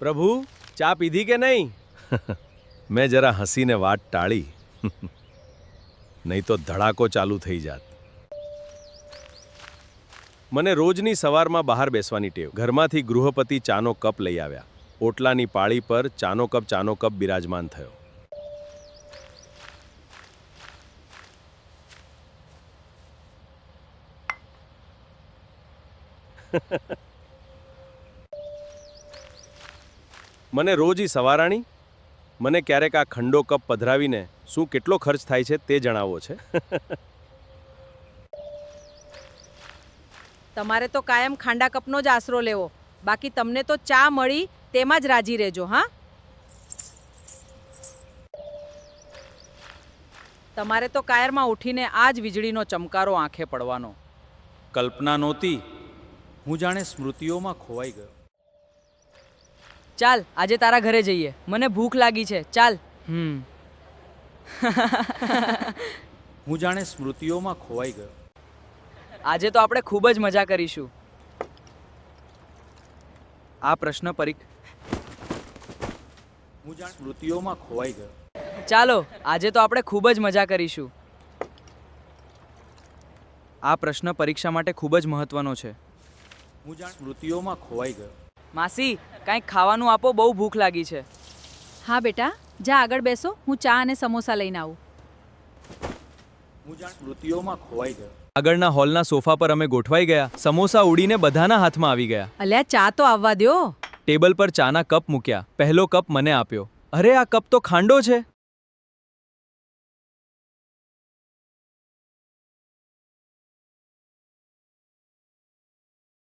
પ્રભુ, ચા પીધી કે નહીં? મેં જરા હસીને વાત ટાળી. નહીં તો ધડાકો ચાલુ થઈ જાત. મને રોજની સવારમાં બહાર બેસવાની ટેવ. ઘરમાંથી ગૃહપતિ ચાનો કપ લઈ આવ્યા. ઓટલાની પાળી પર ચાનો કપ બિરાજમાન થયો. મને રોજ સવારાણી, મને ક્યારેક આ ખંડો કપ પધરાવીને શું કેટલો ખર્ચ થાય છે તે જણાવો છે. તમારે તો કાયમ ખાંડા કપનો જ આશરો લેવો. બાકી તમને તો ચા મળી તેમાં જ રાજી રહેજો. હા, તમારે તો કાયરમાં ઉઠીને આ જ વીજળીનો ચમકારો આંખે પડવાનો. કલ્પના નહોતી, હું જાણે સ્મૃતિઓમાં ખોવાઈ ગયો. ચાલ, આજે તારા ઘરે જઈએ. મને ભૂખ લાગી છે. ચાલ. હું જાણે સ્મૃતિઓમાં ખોવાઈ ગયો. આજે તો આપણે ખૂબ જ મજા કરીશું. આ પ્રશ્ન હું જાણે સ્મૃતિઓમાં ખોવાઈ ગયો. ચાલો, આજે તો આપણે ખૂબ જ મજા કરીશું. આ પ્રશ્ન પરીક્ષા માટે ખૂબ જ મહત્વનો છે. હું જાણે સ્મૃતિઓમાં ખોવાઈ ગયો. માસી, કાંઈક ખાવાનું આપો, બહુ ભૂખ લાગી છે. હા બેટા, જા આગળ બેસો, હું ચા અને સમોસા લઈને આવું. હું જાણે સ્મૃતિઓમાં ખોવાઈ ગયો. આગળના હોલના સોફા પર અમે ગોઠવાઈ ગયા. સમોસા ઉડીને બધાના હાથમાં આવી ગયા. અલ્યા, ચા તો આવવા દ્યો. ટેબલ પર ચાના કપ મૂક્યા. પહેલો કપ મને આપ્યો. અરે, આ કપ તો ખાંડો છે.